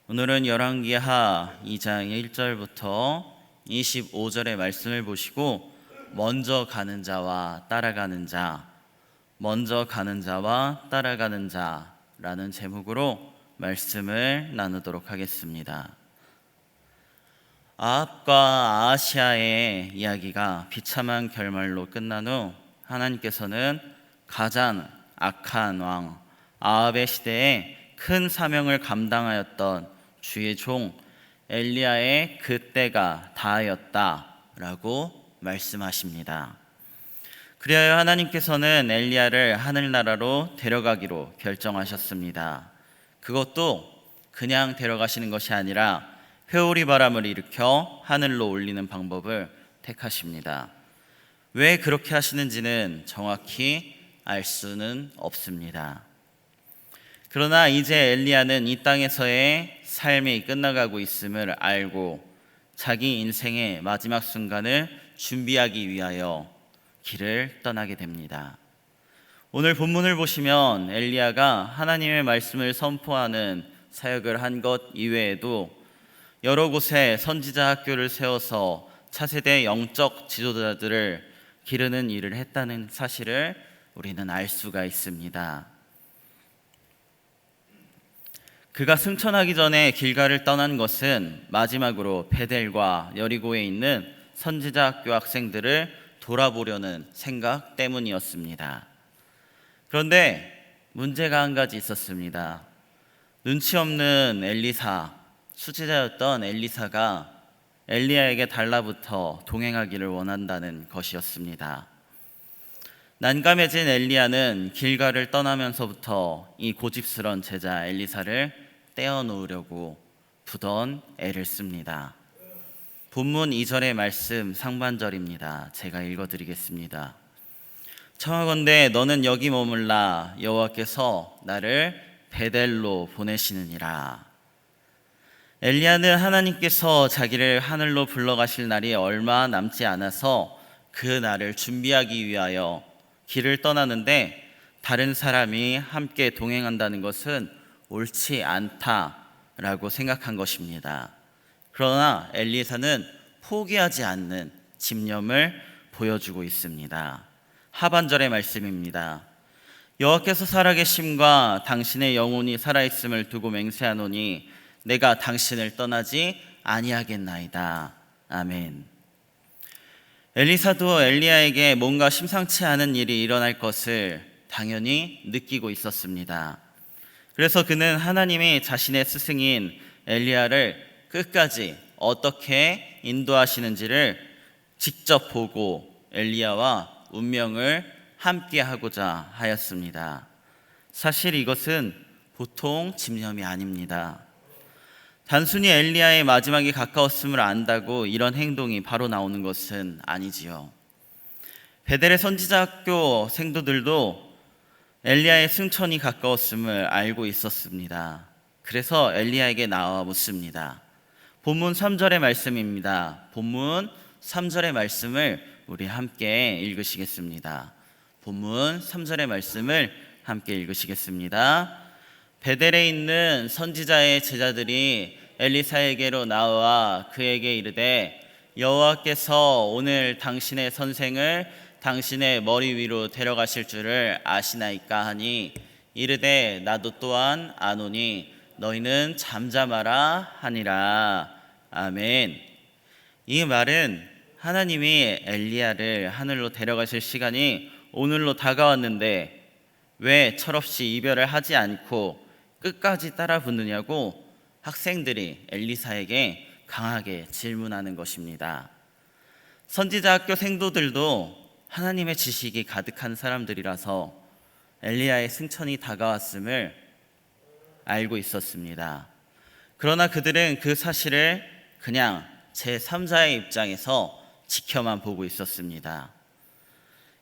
오늘은 열왕기하 2장 1절부터 25절의 말씀을 보시고 먼저 가는 자와 따라가는 자, 먼저 가는 자와 따라가는 자라는 제목으로 말씀을 나누도록 하겠습니다. 아합과 아하시아의 이야기가 비참한 결말로 끝난 후 하나님께서는 가장 악한 왕 아합의 시대에 큰 사명을 감당하였던 주의 종 엘리야의 그때가 다하였다라고 말씀하십니다. 그리하여 하나님께서는 엘리야를 하늘나라로 데려가기로 결정하셨습니다. 그것도 그냥 데려가시는 것이 아니라 회오리 바람을 일으켜 하늘로 올리는 방법을 택하십니다. 왜 그렇게 하시는지는 정확히 알 수는 없습니다. 그러나 이제 엘리야는 이 땅에서의 삶이 끝나가고 있음을 알고 자기 인생의 마지막 순간을 준비하기 위하여 길을 떠나게 됩니다. 오늘 본문을 보시면 엘리야가 하나님의 말씀을 선포하는 사역을 한 것 이외에도 여러 곳에 선지자 학교를 세워서 차세대 영적 지도자들을 기르는 일을 했다는 사실을 우리는 알 수가 있습니다. 그가 승천하기 전에 길가를 떠난 것은 마지막으로 베델과 여리고에 있는 선지자 학교 학생들을 돌아보려는 생각 때문이었습니다. 그런데 문제가 한 가지 있었습니다. 눈치 없는 엘리사, 수지자였던 엘리사가 엘리야에게 달라붙어 동행하기를 원한다는 것이었습니다. 난감해진 엘리야는 길가를 떠나면서부터 이 고집스런 제자 엘리사를 떼어놓으려고 부던 애를 씁니다. 본문 2절의 말씀 상반절입니다. 제가 읽어드리겠습니다. 청하건대 너는 여기 머물라. 여호와께서 나를 베델로 보내시느니라. 엘리야는 하나님께서 자기를 하늘로 불러가실 날이 얼마 남지 않아서 그 날을 준비하기 위하여 길을 떠나는데 다른 사람이 함께 동행한다는 것은 옳지 않다라고 생각한 것입니다. 그러나 엘리사는 포기하지 않는 집념을 보여주고 있습니다. 하반절의 말씀입니다. 여호와께서 살아계심과 당신의 영혼이 살아있음을 두고 맹세하노니 내가 당신을 떠나지 아니하겠나이다. 아멘. 엘리사도 엘리야에게 뭔가 심상치 않은 일이 일어날 것을 당연히 느끼고 있었습니다. 그래서 그는 하나님이 자신의 스승인 엘리야를 끝까지 어떻게 인도하시는지를 직접 보고 엘리야와 운명을 함께 하고자 하였습니다. 사실 이것은 보통 집념이 아닙니다. 단순히 엘리야의 마지막이 가까웠음을 안다고 이런 행동이 바로 나오는 것은 아니지요. 베델의 선지자 학교 생도들도 엘리야의 승천이 가까웠음을 알고 있었습니다. 그래서 엘리야에게 나와 묻습니다. 본문 3절의 말씀입니다. 본문 3절의 말씀을 우리 함께 읽으시겠습니다. 본문 3절의 말씀을 함께 읽으시겠습니다. 베델에 있는 선지자의 제자들이 엘리사에게로 나와 그에게 이르되 여호와께서 오늘 당신의 선생을 당신의 머리 위로 데려가실 줄을 아시나이까 하니 이르되 나도 또한 아노니 너희는 잠잠하라 하니라. 아멘. 이 말은 하나님이 엘리야를 하늘로 데려가실 시간이 오늘로 다가왔는데 왜 철없이 이별을 하지 않고 끝까지 따라 붙느냐고 학생들이 엘리사에게 강하게 질문하는 것입니다. 선지자 학교 생도들도 하나님의 지식이 가득한 사람들이라서 엘리야의 승천이 다가왔음을 알고 있었습니다. 그러나 그들은 그 사실을 그냥 제3자의 입장에서 지켜만 보고 있었습니다.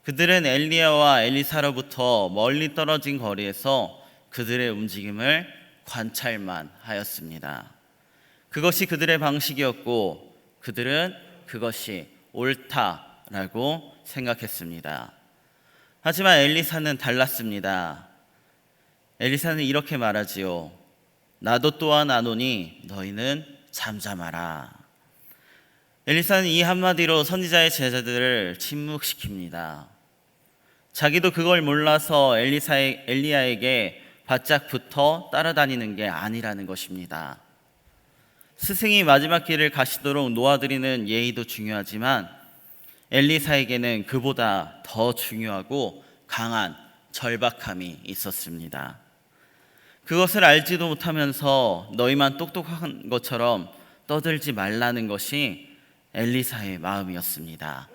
그들은 엘리야와 엘리사로부터 멀리 떨어진 거리에서 그들의 움직임을 관찰만 하였습니다. 그것이 그들의 방식이었고 그들은 그것이 옳다라고 생각했습니다. 하지만 엘리사는 달랐습니다. 엘리사는 이렇게 말하지요. 나도 또한 아노니 너희는 잠잠하라. 엘리사는 이 한마디로 선지자의 제자들을 침묵시킵니다. 자기도 그걸 몰라서 엘리야에게 바짝 붙어 따라다니는 게 아니라는 것입니다. 스승이 마지막 길을 가시도록 놓아드리는 예의도 중요하지만 엘리사에게는 그보다 더 중요하고 강한 절박함이 있었습니다. 그것을 알지도 못하면서 너희만 똑똑한 것처럼 떠들지 말라는 것이 엘리사의 마음이었습니다.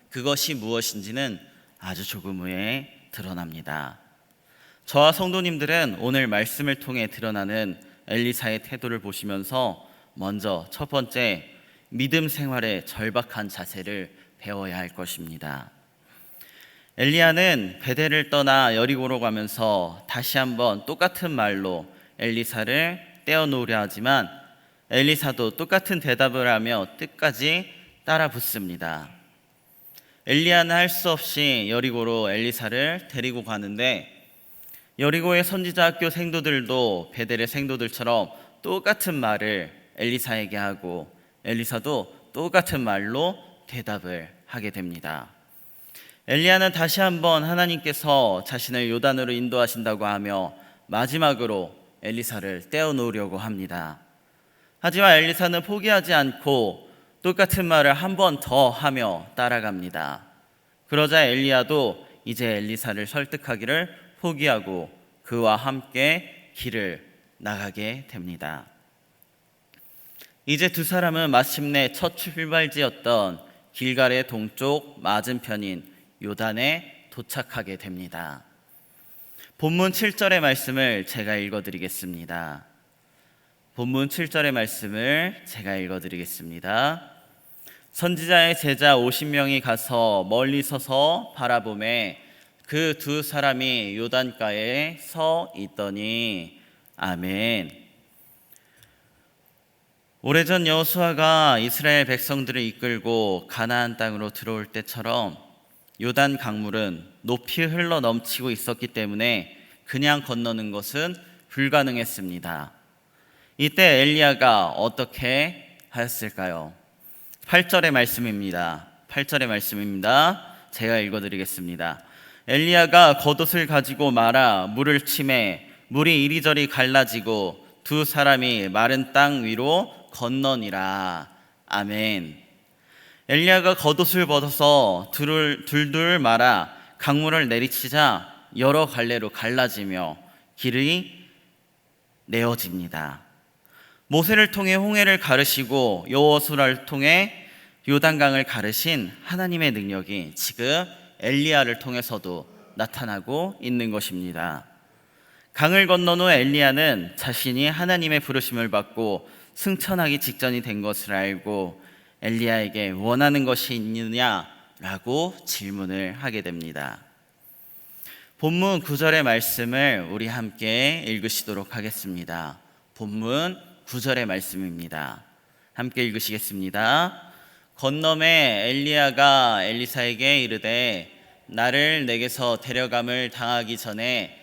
그것이 무엇인지는 아주 조금 후에 드러납니다. 저와 성도님들은 오늘 말씀을 통해 드러나는 엘리사의 태도를 보시면서 먼저 첫 번째, 믿음 생활의 절박한 자세를 배워야 할 것입니다. 엘리야는 베델을 떠나 여리고로 가면서 다시 한번 똑같은 말로 엘리사를 떼어놓으려 하지만 엘리사도 똑같은 대답을 하며 끝까지 따라 붙습니다. 엘리야는 할 수 없이 여리고로 엘리사를 데리고 가는데 여리고의 선지자 학교 생도들도 베델의 생도들처럼 똑같은 말을 엘리사에게 하고 엘리사도 똑같은 말로 대답을 하게 됩니다. 엘리야는 다시 한번 하나님께서 자신을 요단으로 인도하신다고 하며 마지막으로 엘리사를 떼어놓으려고 합니다. 하지만 엘리사는 포기하지 않고 똑같은 말을 한 번 더 하며 따라갑니다. 그러자 엘리야도 이제 엘리사를 설득하기를 포기하고 그와 함께 길을 나가게 됩니다. 이제 두 사람은 마침내 첫 출발지였던 길갈의 동쪽 맞은편인 요단에 도착하게 됩니다. 본문 7절의 말씀을 제가 읽어드리겠습니다. 본문 7절의 말씀을 제가 읽어드리겠습니다. 선지자의 제자 50명이 가서 멀리 서서 바라보매 그 두 사람이 요단가에 서 있더니 아멘. 오래전 여호수아가 이스라엘 백성들을 이끌고 가나안 땅으로 들어올 때처럼 요단 강물은 높이 흘러 넘치고 있었기 때문에 그냥 건너는 것은 불가능했습니다. 이때 엘리야가 어떻게 하였을까요? 8절의 말씀입니다. 8절의 말씀입니다. 제가 읽어드리겠습니다. 엘리야가 겉옷을 가지고 말아 물을 치매 물이 이리저리 갈라지고 두 사람이 마른 땅 위로 건너니라. 아멘. 엘리야가 겉옷을 벗어서 둘둘 말아 강물을 내리치자 여러 갈래로 갈라지며 길이 내어집니다. 모세를 통해 홍해를 가르시고 여호수아를 통해 요단강을 가르신 하나님의 능력이 지금 엘리야를 통해서도 나타나고 있는 것입니다. 강을 건넌 후 엘리야는 자신이 하나님의 부르심을 받고 승천하기 직전이 된 것을 알고 엘리야에게 원하는 것이 있느냐라고 질문을 하게 됩니다. 본문 9절의 말씀을 우리 함께 읽으시도록 하겠습니다. 본문 9절의 말씀입니다. 함께 읽으시겠습니다. 건너매 엘리야가 엘리사에게 이르되 나를 내게서 데려감을 당하기 전에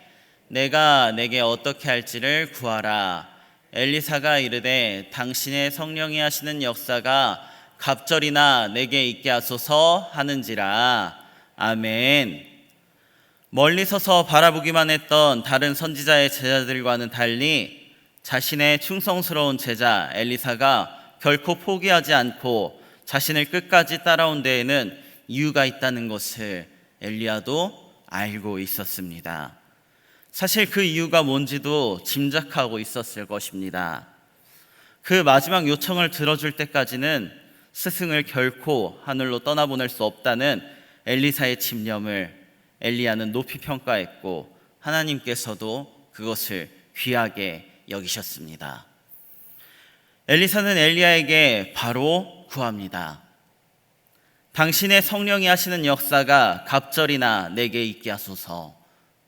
내가 내게 어떻게 할지를 구하라. 엘리사가 이르되 당신의 성령이 하시는 역사가 갑절이나 내게 있게 하소서 하는지라. 아멘. 멀리 서서 바라보기만 했던 다른 선지자의 제자들과는 달리 자신의 충성스러운 제자 엘리사가 결코 포기하지 않고 자신을 끝까지 따라온 데에는 이유가 있다는 것을 엘리야도 알고 있었습니다. 사실 그 이유가 뭔지도 짐작하고 있었을 것입니다. 그 마지막 요청을 들어줄 때까지는 스승을 결코 하늘로 떠나보낼 수 없다는 엘리사의 집념을 엘리야는 높이 평가했고 하나님께서도 그것을 귀하게 여기셨습니다. 엘리사는 엘리야에게 바로 구합니다. 당신의 성령이 하시는 역사가 갑절이나 내게 있게 하소서.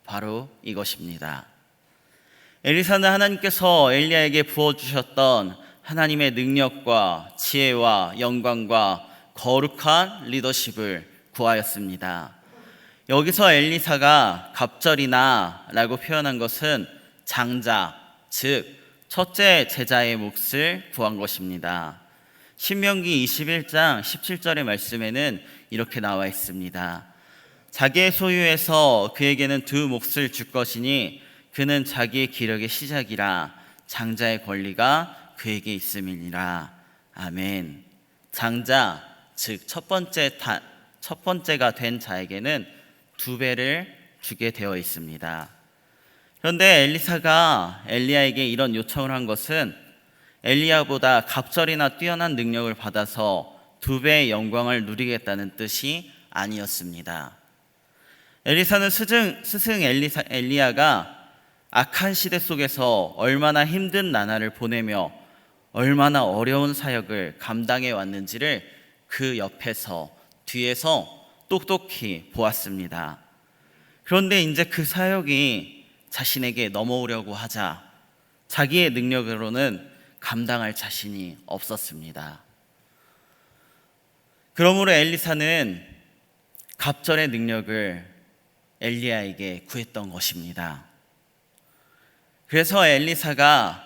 바로 이것입니다. 엘리사는 하나님께서 엘리야에게 부어주셨던 하나님의 능력과 지혜와 영광과 거룩한 리더십을 구하였습니다. 여기서 엘리사가 갑절이나 라고 표현한 것은 장자, 즉 첫째 제자의 몫을 구한 것입니다. 신명기 21장 17절의 말씀에는 이렇게 나와 있습니다. 자기의 소유에서 그에게는 두 몫을 줄 것이니 그는 자기의 기력의 시작이라 장자의 권리가 그에게 있음이니라. 아멘. 장자, 즉 첫 번째가 된 자에게는 2배를 주게 되어 있습니다. 그런데 엘리사가 엘리야에게 이런 요청을 한 것은 엘리야보다 갑절이나 뛰어난 능력을 받아서 2배의 영광을 누리겠다는 뜻이 아니었습니다. 엘리사는 스승 엘리야가 악한 시대 속에서 얼마나 힘든 나날을 보내며 얼마나 어려운 사역을 감당해 왔는지를 그 옆에서 뒤에서 똑똑히 보았습니다. 그런데 이제 그 사역이 자신에게 넘어오려고 하자 자기의 능력으로는 감당할 자신이 없었습니다. 그러므로 엘리사는 갑절의 능력을 엘리야에게 구했던 것입니다. 그래서 엘리사가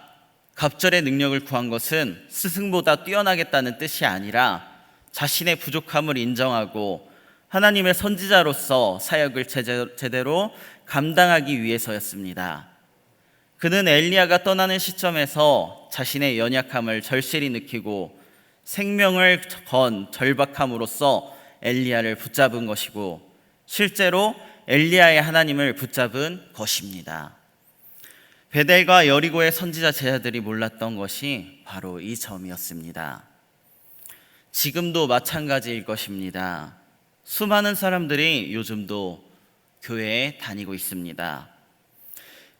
갑절의 능력을 구한 것은 스승보다 뛰어나겠다는 뜻이 아니라 자신의 부족함을 인정하고 하나님의 선지자로서 사역을 제대로 감당하기 위해서였습니다. 그는 엘리야가 떠나는 시점에서 자신의 연약함을 절실히 느끼고 생명을 건 절박함으로써 엘리야를 붙잡은 것이고 실제로 엘리야의 하나님을 붙잡은 것입니다. 베델과 여리고의 선지자 제자들이 몰랐던 것이 바로 이 점이었습니다. 지금도 마찬가지일 것입니다. 수많은 사람들이 요즘도 교회에 다니고 있습니다.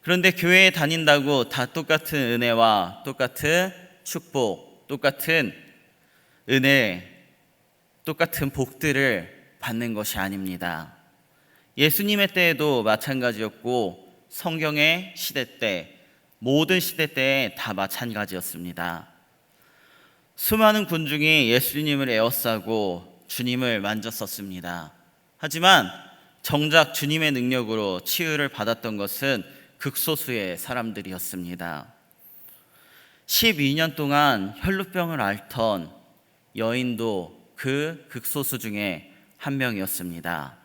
그런데 교회에 다닌다고 다 똑같은 은혜와 똑같은 축복, 똑같은 은혜, 똑같은 복들을 받는 것이 아닙니다. 예수님의 때에도 마찬가지였고 성경의 시대 때, 모든 시대 때에 다 마찬가지였습니다. 수많은 군중이 예수님을 에워싸고 주님을 만졌었습니다. 하지만 정작 주님의 능력으로 치유를 받았던 것은 극소수의 사람들이었습니다. 12년 동안 혈루병을 앓던 여인도 그 극소수 중에 한 명이었습니다.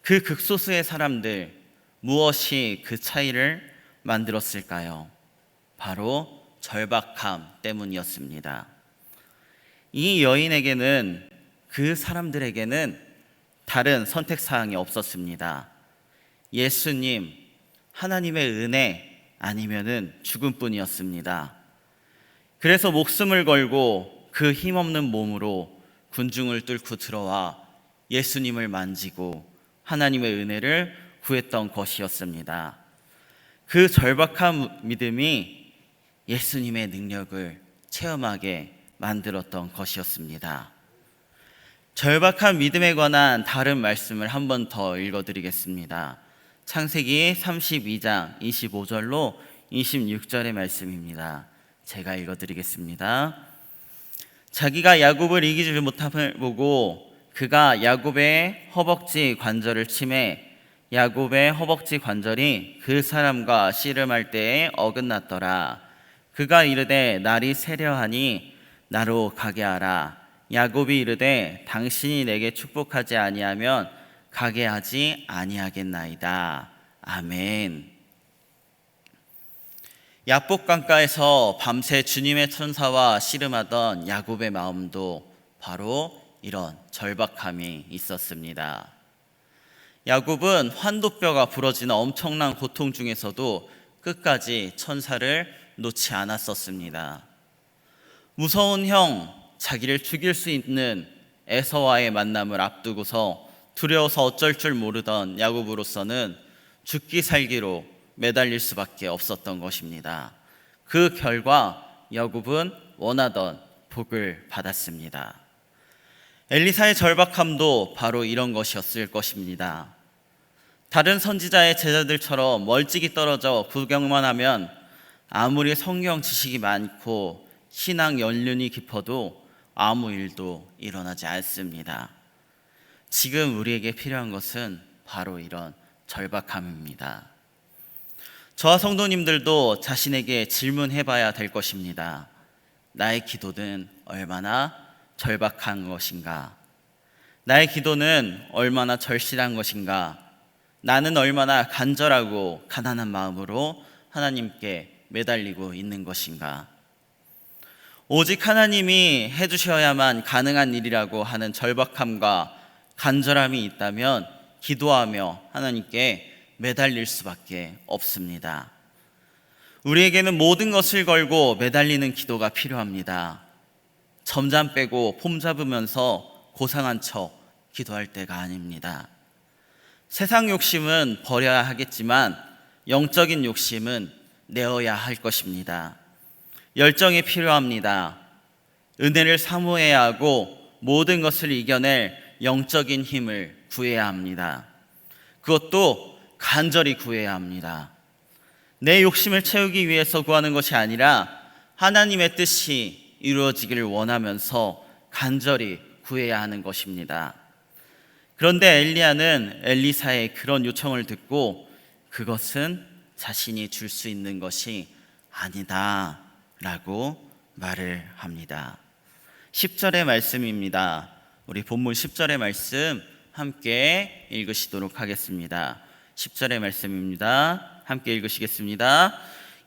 그 극소수의 사람들, 무엇이 그 차이를 만들었을까요? 바로 절박함 때문이었습니다. 이 여인에게는, 그 사람들에게는 다른 선택사항이 없었습니다. 예수님, 하나님의 은혜 아니면은 죽음뿐이었습니다. 그래서 목숨을 걸고 그 힘없는 몸으로 군중을 뚫고 들어와 예수님을 만지고 하나님의 은혜를 구했던 것이었습니다. 그 절박한 믿음이 예수님의 능력을 체험하게 만들었던 것이었습니다. 절박한 믿음에 관한 다른 말씀을 한 번 더 읽어드리겠습니다. 창세기 32장 25절로 26절의 말씀입니다. 제가 읽어드리겠습니다. 자기가 야곱을 이기지 못함을 보고 그가 야곱의 허벅지 관절을 치매 야곱의 허벅지 관절이 그 사람과 씨름할 때에 어긋났더라. 그가 이르되 날이 세려하니 나로 가게 하라. 야곱이 이르되 당신이 내게 축복하지 아니하면 가게 하지 아니하겠나이다. 아멘. 야복 강가에서 밤새 주님의 천사와 씨름하던 야곱의 마음도 바로 이런 절박함이 있었습니다. 야곱은 환도뼈가 부러지는 엄청난 고통 중에서도 끝까지 천사를 놓지 않았었습니다. 무서운 형, 자기를 죽일 수 있는 에서와의 만남을 앞두고서 두려워서 어쩔 줄 모르던 야곱으로서는 죽기 살기로 매달릴 수밖에 없었던 것입니다. 그 결과 야곱은 원하던 복을 받았습니다. 엘리사의 절박함도 바로 이런 것이었을 것입니다. 다른 선지자의 제자들처럼 멀찍이 떨어져 구경만 하면 아무리 성경 지식이 많고 신앙 연륜이 깊어도 아무 일도 일어나지 않습니다. 지금 우리에게 필요한 것은 바로 이런 절박함입니다. 저와 성도님들도 자신에게 질문해 봐야 될 것입니다. 나의 기도는 얼마나 절박한 것인가? 나의 기도는 얼마나 절실한 것인가? 나는 얼마나 간절하고 가난한 마음으로 하나님께 매달리고 있는 것인가? 오직 하나님이 해주셔야만 가능한 일이라고 하는 절박함과 간절함이 있다면 기도하며 하나님께 매달릴 수밖에 없습니다. 우리에게는 모든 것을 걸고 매달리는 기도가 필요합니다. 점잠 빼고 폼 잡으면서 고상한 척 기도할 때가 아닙니다. 세상 욕심은 버려야 하겠지만 영적인 욕심은 내어야 할 것입니다. 열정이 필요합니다. 은혜를 사모해야 하고 모든 것을 이겨낼 영적인 힘을 구해야 합니다. 그것도 간절히 구해야 합니다. 내 욕심을 채우기 위해서 구하는 것이 아니라 하나님의 뜻이 이루어지기를 원하면서 간절히 구해야 하는 것입니다. 그런데 엘리야는 엘리사의 그런 요청을 듣고 그것은 자신이 줄 수 있는 것이 아니다 라고 말을 합니다. 10절의 말씀입니다. 우리 본문 10절의 말씀 함께 읽으시도록 하겠습니다. 10절의 말씀입니다. 함께 읽으시겠습니다.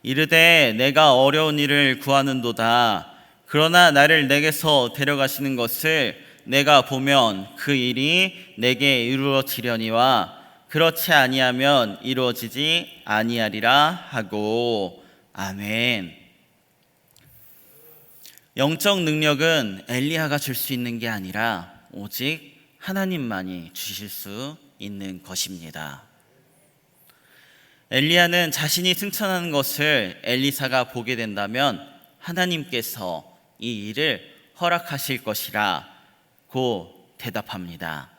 이르되 내가 어려운 일을 구하는도다. 그러나 나를 내게서 데려가시는 것을 내가 보면 그 일이 내게 이루어지려니와 그렇지 아니하면 이루어지지 아니하리라 하고. 아멘. 영적 능력은 엘리야가 줄 수 있는 게 아니라 오직 하나님만이 주실 수 있는 것입니다. 엘리야는 자신이 승천하는 것을 엘리사가 보게 된다면 하나님께서 이 일을 허락하실 것이라 고 대답합니다.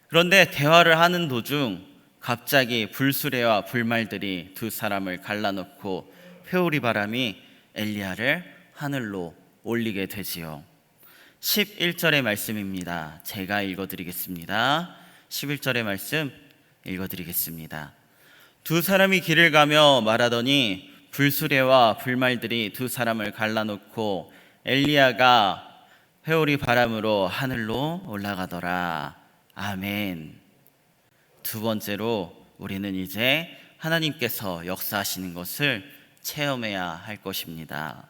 그런데 대화를 하는 도중 갑자기 불수레와 불말들이 두 사람을 갈라놓고 회오리 바람이 엘리야를 하늘로 올리게 되지요. 11절의 말씀입니다. 제가 읽어드리겠습니다. 11절의 말씀 읽어드리겠습니다. 두 사람이 길을 가며 말하더니 불수레와 불말들이 두 사람을 갈라놓고 엘리야가 회오리 바람으로 하늘로 올라가더라. 아멘. 두 번째로 우리는 이제 하나님께서 역사하시는 것을 체험해야 할 것입니다.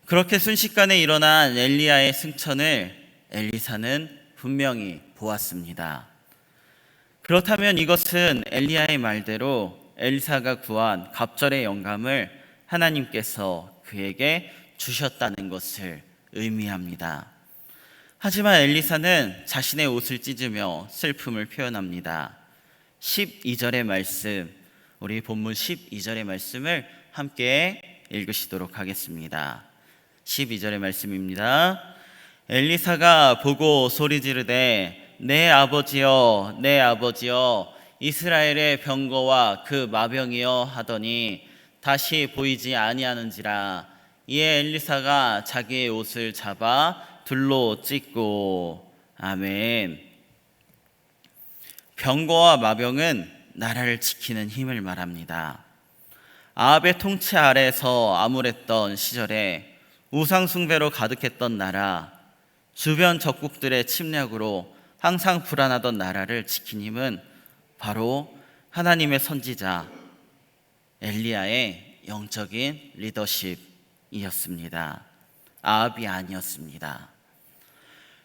그렇게 순식간에 일어난 엘리야의 승천을 엘리사는 분명히 보았습니다. 그렇다면 이것은 엘리야의 말대로 엘리사가 구한 갑절의 영감을 하나님께서 그에게 주셨다는 것을 의미합니다. 하지만 엘리사는 자신의 옷을 찢으며 슬픔을 표현합니다. 12절의 말씀, 우리 본문 12절의 말씀을 함께 읽으시도록 하겠습니다. 12절의 말씀입니다. 엘리사가 보고 소리 지르되 내 아버지여 내 아버지여 이스라엘의 병거와 그 마병이여 하더니 다시 보이지 아니하는지라. 이에 엘리사가 자기의 옷을 잡아 둘로 찢고. 아멘. 병거와 마병은 나라를 지키는 힘을 말합니다. 아합의 통치 아래에서 암울했던 시절에 우상 숭배로 가득했던 나라, 주변 적국들의 침략으로 항상 불안하던 나라를 지킨 힘은 바로 하나님의 선지자 엘리야의 영적인 리더십이었습니다. 아합이 아니었습니다.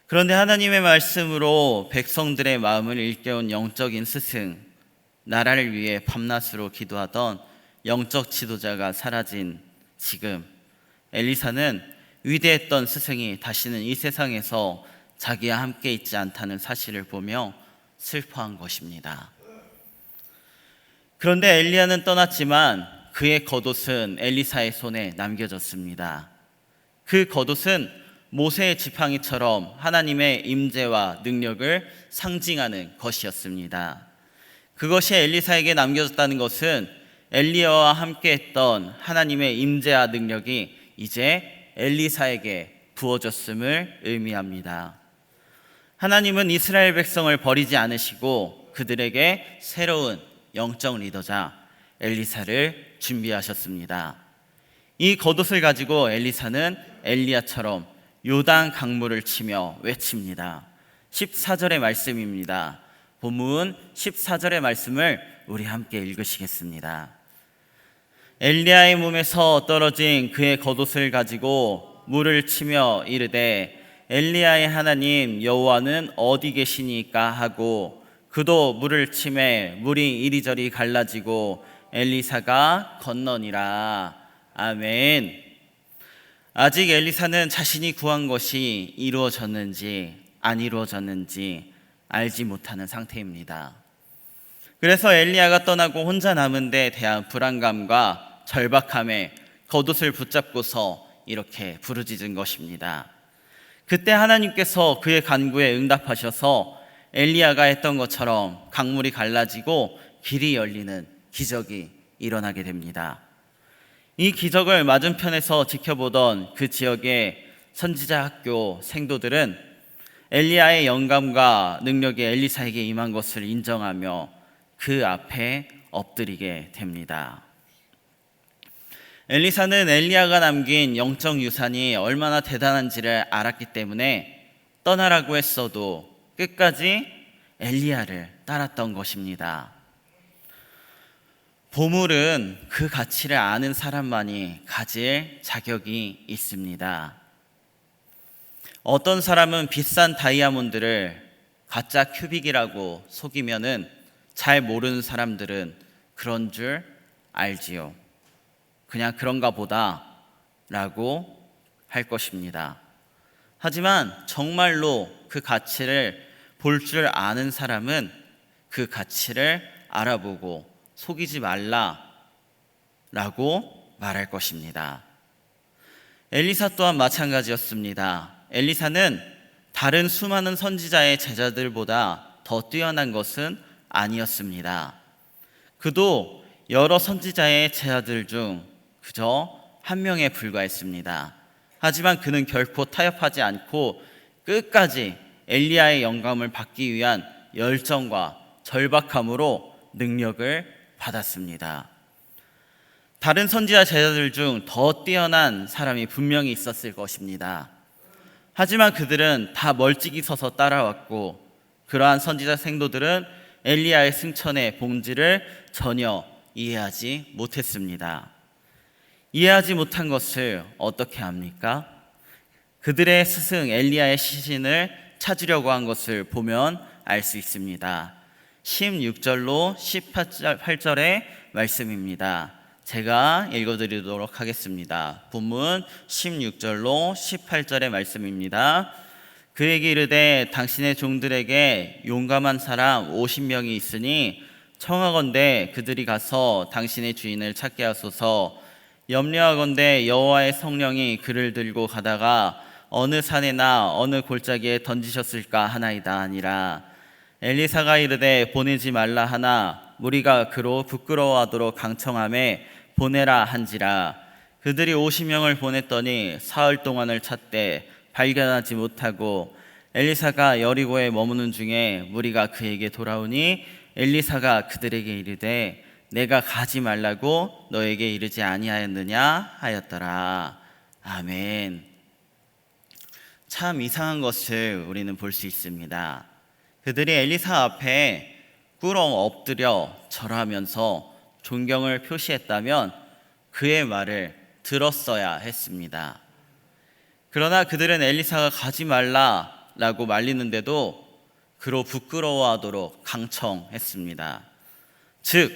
그런데 하나님의 말씀으로 백성들의 마음을 일깨운 영적인 스승, 나라를 위해 밤낮으로 기도하던 영적 지도자가 사라진 지금 엘리사는 위대했던 스승이 다시는 이 세상에서 자기와 함께 있지 않다는 사실을 보며 슬퍼한 것입니다. 그런데 엘리야는 떠났지만 그의 겉옷은 엘리사의 손에 남겨졌습니다. 그 겉옷은 모세의 지팡이처럼 하나님의 임재와 능력을 상징하는 것이었습니다. 그것이 엘리사에게 남겨졌다는 것은 엘리야와 함께했던 하나님의 임재와 능력이 이제 엘리사에게 부어졌음을 의미합니다. 하나님은 이스라엘 백성을 버리지 않으시고 그들에게 새로운 영적 리더자 엘리사를 준비하셨습니다. 이 겉옷을 가지고 엘리사는 엘리야처럼 요단 강물을 치며 외칩니다. 14절의 말씀입니다. 본문 14절의 말씀을 우리 함께 읽으시겠습니다. 엘리야의 몸에서 떨어진 그의 겉옷을 가지고 물을 치며 이르되 엘리야의 하나님 여호와는 어디 계시니까 하고 그도 물을 치매 물이 이리저리 갈라지고 엘리사가 건너니라. 아멘. 아직 엘리사는 자신이 구한 것이 이루어졌는지 안 이루어졌는지 알지 못하는 상태입니다. 그래서 엘리야가 떠나고 혼자 남은 데 대한 불안감과 절박함에 겉옷을 붙잡고서 이렇게 부르짖은 것입니다. 그때 하나님께서 그의 간구에 응답하셔서 엘리야가 했던 것처럼 강물이 갈라지고 길이 열리는 기적이 일어나게 됩니다. 이 기적을 맞은편에서 지켜보던 그 지역의 선지자 학교 생도들은 엘리야의 영감과 능력이 엘리사에게 임한 것을 인정하며 그 앞에 엎드리게 됩니다. 엘리사는 엘리야가 남긴 영적 유산이 얼마나 대단한지를 알았기 때문에 떠나라고 했어도 끝까지 엘리야를 따랐던 것입니다. 보물은 그 가치를 아는 사람만이 가질 자격이 있습니다. 어떤 사람은 비싼 다이아몬드를 가짜 큐빅이라고 속이면은 잘 모르는 사람들은 그런 줄 알지요. 그냥 그런가 보다 라고 할 것입니다. 하지만 정말로 그 가치를 볼 줄 아는 사람은 그 가치를 알아보고 속이지 말라 라고 말할 것입니다. 엘리사 또한 마찬가지였습니다. 엘리사는 다른 수많은 선지자의 제자들보다 더 뛰어난 것은 아니었습니다. 그도 여러 선지자의 제자들 중 그저 한 명에 불과했습니다. 하지만 그는 결코 타협하지 않고 끝까지 엘리야의 영감을 받기 위한 열정과 절박함으로 능력을 받았습니다. 다른 선지자 제자들 중 더 뛰어난 사람이 분명히 있었을 것입니다. 하지만 그들은 다 멀찍이 서서 따라왔고 그러한 선지자 생도들은 엘리야의 승천의 본질을 전혀 이해하지 못했습니다. 이해하지 못한 것을 어떻게 합니까? 그들의 스승 엘리야의 시신을 찾으려고 한 것을 보면 알 수 있습니다. 16절로 18절의 말씀입니다. 제가 읽어드리도록 하겠습니다. 본문 16절로 18절의 말씀입니다. 그에게 이르되 당신의 종들에게 용감한 사람 50명이 있으니 청하건대 그들이 가서 당신의 주인을 찾게 하소서. 염려하건대 여호와의 성령이 그를 들고 가다가 어느 산에나 어느 골짜기에 던지셨을까 하나이다 하니라. 엘리사가 이르되 보내지 말라 하나 무리가 그로 부끄러워하도록 강청하매 보내라 한지라. 그들이 50명을 보냈더니 사흘 동안을 찾되 발견하지 못하고 엘리사가 여리고에 머무는 중에 무리가 그에게 돌아오니 엘리사가 그들에게 이르되 내가 가지 말라고 너에게 이르지 아니하였느냐 하였더라. 아멘. 참 이상한 것을 우리는 볼 수 있습니다. 그들이 엘리사 앞에 꿇어 엎드려 절하면서 존경을 표시했다면 그의 말을 들었어야 했습니다. 그러나 그들은 엘리사가 가지 말라라고 말리는데도 그로 부끄러워하도록 강청했습니다. 즉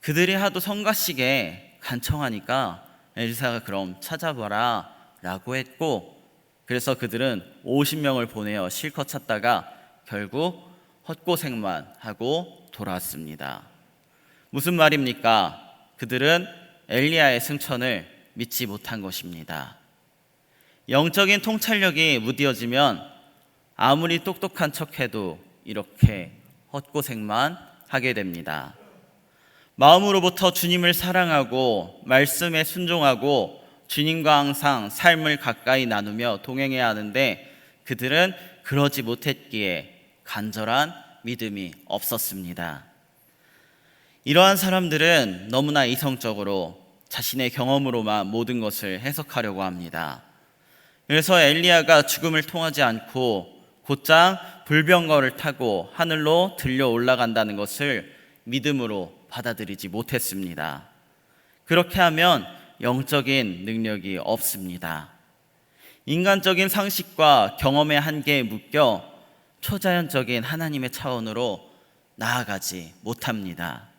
그들이 하도 성가시게 간청하니까 엘리사가 그럼 찾아봐라 라고 했고, 그래서 그들은 50명을 보내어 실컷 찾다가 결국 헛고생만 하고 돌아왔습니다. 무슨 말입니까? 그들은 엘리야의 승천을 믿지 못한 것입니다. 영적인 통찰력이 무뎌지면 아무리 똑똑한 척해도 이렇게 헛고생만 하게 됩니다. 마음으로부터 주님을 사랑하고 말씀에 순종하고 주님과 항상 삶을 가까이 나누며 동행해야 하는데 그들은 그러지 못했기에 간절한 믿음이 없었습니다. 이러한 사람들은 너무나 이성적으로 자신의 경험으로만 모든 것을 해석하려고 합니다. 그래서 엘리야가 죽음을 통하지 않고 곧장 불병거를 타고 하늘로 들려 올라간다는 것을 믿음으로 받아들이지 못했습니다. 그렇게 하면 영적인 능력이 없습니다. 인간적인 상식과 경험의 한계에 묶여 초자연적인 하나님의 차원으로 나아가지 못합니다.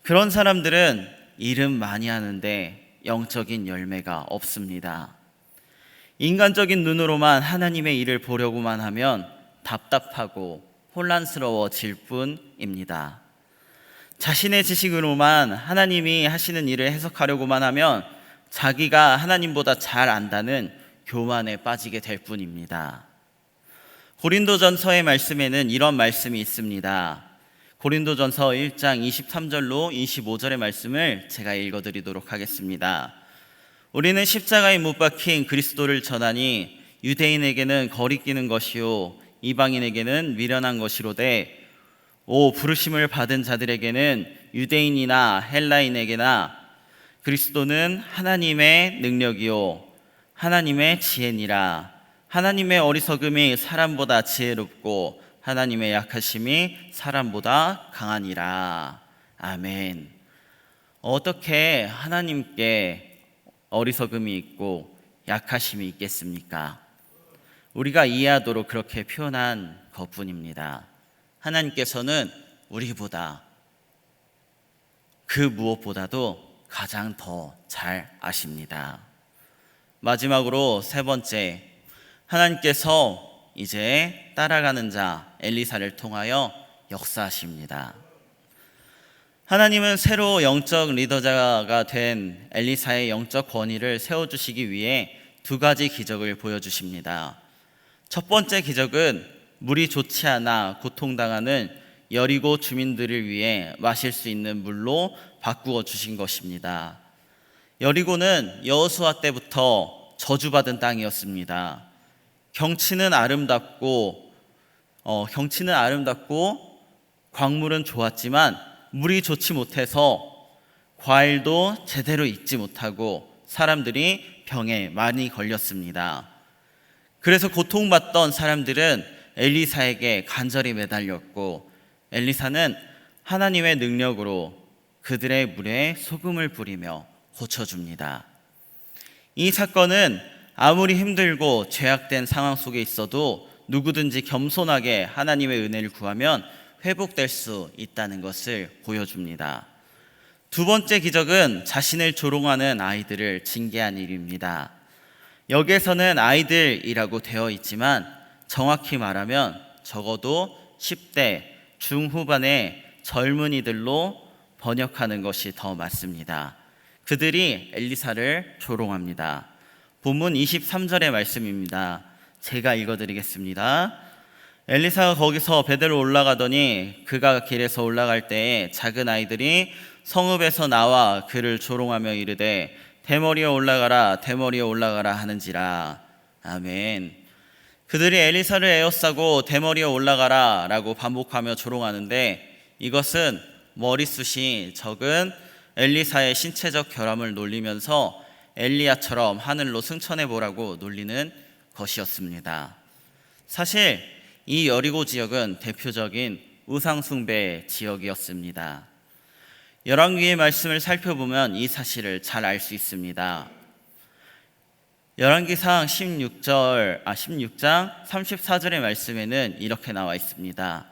그런 사람들은 일은 많이 하는데 영적인 열매가 없습니다. 인간적인 눈으로만 하나님의 일을 보려고만 하면 답답하고 혼란스러워질 뿐입니다. 자신의 지식으로만 하나님이 하시는 일을 해석하려고만 하면 자기가 하나님보다 잘 안다는 교만에 빠지게 될 뿐입니다. 고린도전서의 말씀에는 이런 말씀이 있습니다. 고린도전서 1장 23절로 25절의 말씀을 제가 읽어드리도록 하겠습니다. 우리는 십자가에 못 박힌 그리스도를 전하니 유대인에게는 거리끼는 것이요 이방인에게는 미련한 것이로되 부르심을 받은 자들에게는 유대인이나 헬라인에게나 그리스도는 하나님의 능력이요 하나님의 지혜니라. 하나님의 어리석음이 사람보다 지혜롭고 하나님의 약하심이 사람보다 강하니라. 아멘. 어떻게 하나님께 어리석음이 있고 약하심이 있겠습니까? 우리가 이해하도록 그렇게 표현한 것뿐입니다. 하나님께서는 우리보다 그 무엇보다도 가장 더 잘 아십니다. 마지막으로 세 번째, 하나님께서 이제 따라가는 자 엘리사를 통하여 역사하십니다. 하나님은 새로 영적 리더자가 된 엘리사의 영적 권위를 세워주시기 위해 두 가지 기적을 보여주십니다. 첫 번째 기적은 물이 좋지 않아 고통당하는 여리고 주민들을 위해 마실 수 있는 물로 바꾸어 주신 것입니다. 여리고는 여호수아 때부터 저주받은 땅이었습니다. 경치는 아름답고 광물은 좋았지만 물이 좋지 못해서 과일도 제대로 익지 못하고 사람들이 병에 많이 걸렸습니다. 그래서 고통받던 사람들은 엘리사에게 간절히 매달렸고 엘리사는 하나님의 능력으로 그들의 물에 소금을 뿌리며 고쳐줍니다. 이 사건은 아무리 힘들고 죄악된 상황 속에 있어도 누구든지 겸손하게 하나님의 은혜를 구하면 회복될 수 있다는 것을 보여줍니다. 두 번째 기적은 자신을 조롱하는 아이들을 징계한 일입니다. 여기에서는 아이들이라고 되어 있지만 정확히 말하면 적어도 10대 중후반의 젊은이들로 번역하는 것이 더 맞습니다. 그들이 엘리사를 조롱합니다. 본문 23절의 말씀입니다. 제가 읽어드리겠습니다. 엘리사가 거기서 베델로 올라가더니 그가 길에서 올라갈 때에 작은 아이들이 성읍에서 나와 그를 조롱하며 이르되 대머리에 올라가라 대머리에 올라가라 하는지라. 아멘. 그들이 엘리사를 에워싸고 대머리에 올라가라 라고 반복하며 조롱하는데 이것은 머리숱이 적은 엘리사의 신체적 결함을 놀리면서 엘리야처럼 하늘로 승천해 보라고 놀리는 것이었습니다. 사실 이 여리고 지역은 대표적인 우상숭배 지역이었습니다. 열왕기의 말씀을 살펴보면 이 사실을 잘 알 수 있습니다. 열왕기상 16장 34절의 말씀에는 이렇게 나와 있습니다.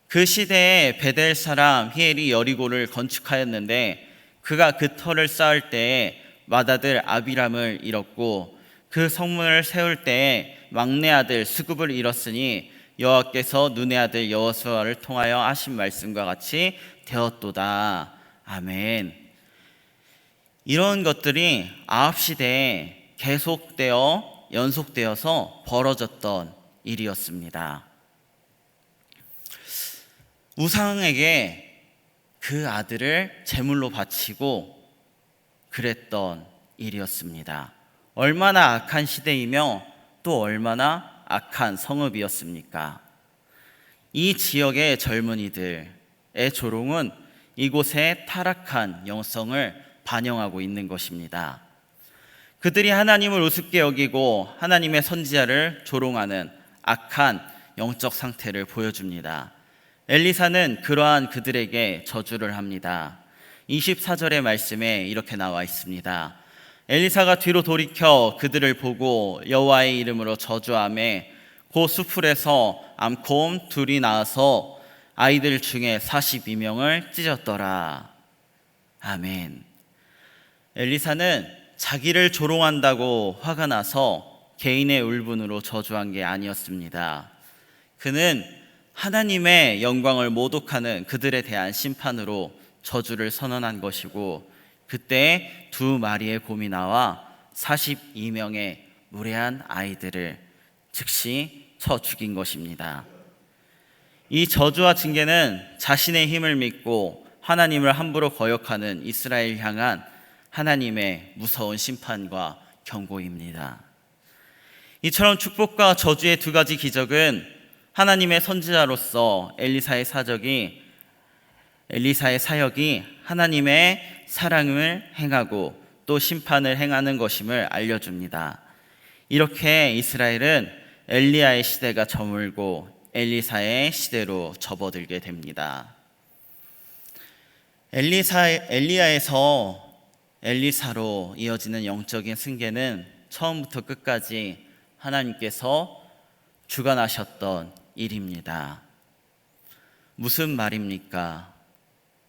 그 시대에 베델 사람 히엘이 여리고를 건축하였는데 그가 그 터를 쌓을 때에 맏아들 아비람을 잃었고 그 성문을 세울 때에 막내 아들 스굽을 잃었으니 여호와께서 눈의 아들 여호수아를 통하여 하신 말씀과 같이 되었도다. 아멘. 이런 것들이 아합 시대에 계속되어 연속되어서 벌어졌던 일이었습니다. 우상에게 그 아들을 제물로 바치고 그랬던 일이었습니다. 얼마나 악한 시대이며 또 얼마나 악한 성읍이었습니까? 이 지역의 젊은이들의 조롱은 이곳의 타락한 영성을 반영하고 있는 것입니다. 그들이 하나님을 우습게 여기고 하나님의 선지자를 조롱하는 악한 영적 상태를 보여줍니다. 엘리사는 그러한 그들에게 저주를 합니다. 24절의 말씀에 이렇게 나와 있습니다. 엘리사가 뒤로 돌이켜 그들을 보고 여호와의 이름으로 저주하매 그 수풀에서 암곰 둘이 나와서 아이들 중에 42명을 찢었더라. 아멘. 엘리사는 자기를 조롱한다고 화가 나서 개인의 울분으로 저주한 게 아니었습니다. 그는 하나님의 영광을 모독하는 그들에 대한 심판으로 저주를 선언한 것이고, 그때 2마리의 곰이 나와 42명의 무례한 아이들을 즉시 쳐 죽인 것입니다. 이 저주와 징계는 자신의 힘을 믿고 하나님을 함부로 거역하는 이스라엘 향한 하나님의 무서운 심판과 경고입니다. 이처럼 축복과 저주의 2가지 기적은 하나님의 선지자로서 엘리사의 사역이 하나님의 사랑을 행하고 또 심판을 행하는 것임을 알려줍니다. 이렇게 이스라엘은 엘리야의 시대가 저물고 엘리사의 시대로 접어들게 됩니다. 엘리야에서 엘리사로 이어지는 영적인 승계는 처음부터 끝까지 하나님께서 주관하셨던 일입니다. 무슨 말입니까?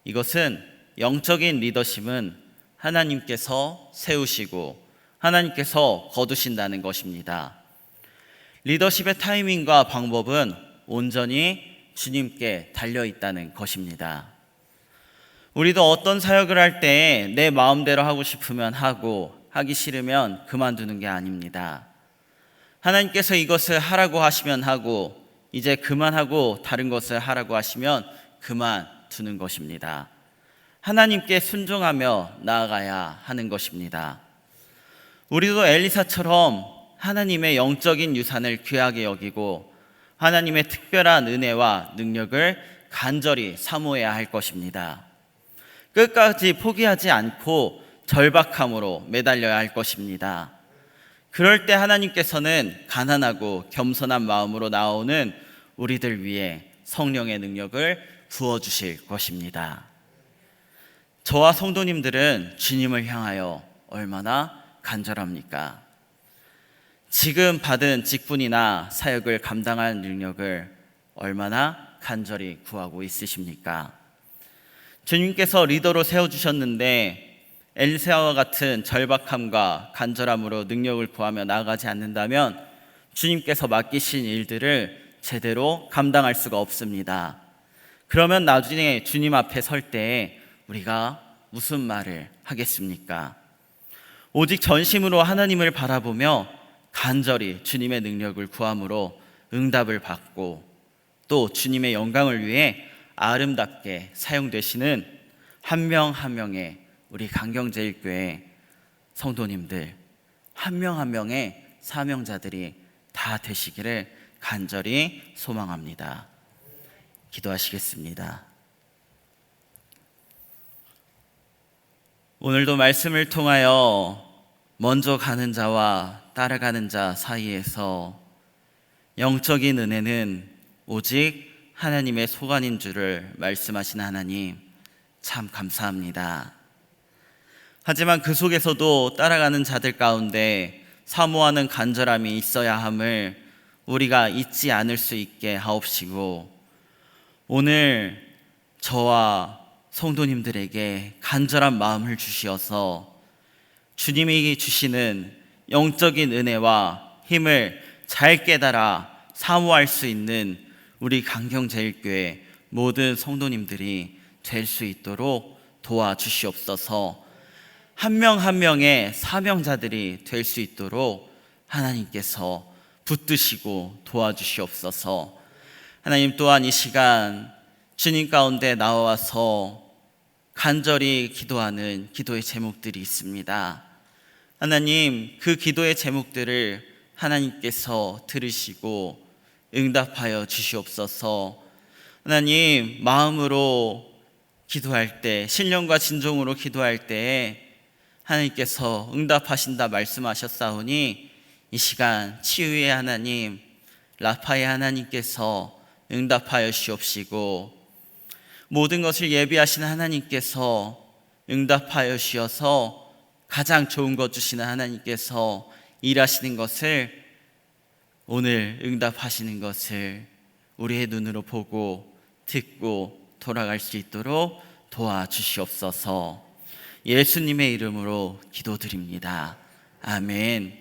이것은 영적인 리더십은 하나님께서 세우시고 하나님께서 거두신다는 것입니다. 리더십의 타이밍과 방법은 온전히 주님께 달려있다는 것입니다. 우리도 어떤 사역을 할 때 내 마음대로 하고 싶으면 하고 하기 싫으면 그만두는 게 아닙니다. 하나님께서 이것을 하라고 하시면 하고 이제 그만하고 다른 것을 하라고 하시면 그만두는 것입니다. 하나님께 순종하며 나아가야 하는 것입니다. 우리도 엘리사처럼 하나님의 영적인 유산을 귀하게 여기고 하나님의 특별한 은혜와 능력을 간절히 사모해야 할 것입니다. 끝까지 포기하지 않고 절박함으로 매달려야 할 것입니다. 그럴 때 하나님께서는 가난하고 겸손한 마음으로 나오는 우리들 위해 성령의 능력을 부어주실 것입니다. 저와 성도님들은 주님을 향하여 얼마나 간절합니까? 지금 받은 직분이나 사역을 감당할 능력을 얼마나 간절히 구하고 있으십니까? 주님께서 리더로 세워주셨는데 엘리사와 같은 절박함과 간절함으로 능력을 구하며 나아가지 않는다면 주님께서 맡기신 일들을 제대로 감당할 수가 없습니다. 그러면 나중에 주님 앞에 설 때에 우리가 무슨 말을 하겠습니까? 오직 전심으로 하나님을 바라보며 간절히 주님의 능력을 구함으로 응답을 받고 또 주님의 영광을 위해 아름답게 사용되시는 한 명 한 명의 우리 강경제일교회 성도님들, 한 명 한 명의 사명자들이 다 되시기를 간절히 소망합니다. 기도하시겠습니다. 오늘도 말씀을 통하여 먼저 가는 자와 따라가는 자 사이에서 영적인 은혜는 오직 하나님의 소관인 줄을 말씀하신 하나님, 참 감사합니다. 하지만 그 속에서도 따라가는 자들 가운데 사모하는 간절함이 있어야 함을 우리가 잊지 않을 수 있게 하옵시고, 오늘 저와 성도님들에게 간절한 마음을 주시어서 주님이 주시는 영적인 은혜와 힘을 잘 깨달아 사모할 수 있는 우리 강경제일교회 모든 성도님들이 될 수 있도록 도와주시옵소서. 한 명 한 명의 사명자들이 될 수 있도록 하나님께서 붙드시고 도와주시옵소서. 하나님 또한 이 시간 주님 가운데 나와서 간절히 기도하는 기도의 제목들이 있습니다. 하나님, 그 기도의 제목들을 하나님께서 들으시고 응답하여 주시옵소서. 하나님, 마음으로 기도할 때, 신령과 진정으로 기도할 때에 하나님께서 응답하신다 말씀하셨사오니 이 시간 치유의 하나님, 라파의 하나님께서 응답하여 주옵시고, 모든 것을 예비하시는 하나님께서 응답하여 주셔서 가장 좋은 것 주시는 하나님께서 일하시는 것을, 오늘 응답하시는 것을 우리의 눈으로 보고 듣고 돌아갈 수 있도록 도와주시옵소서. 예수님의 이름으로 기도드립니다. 아멘.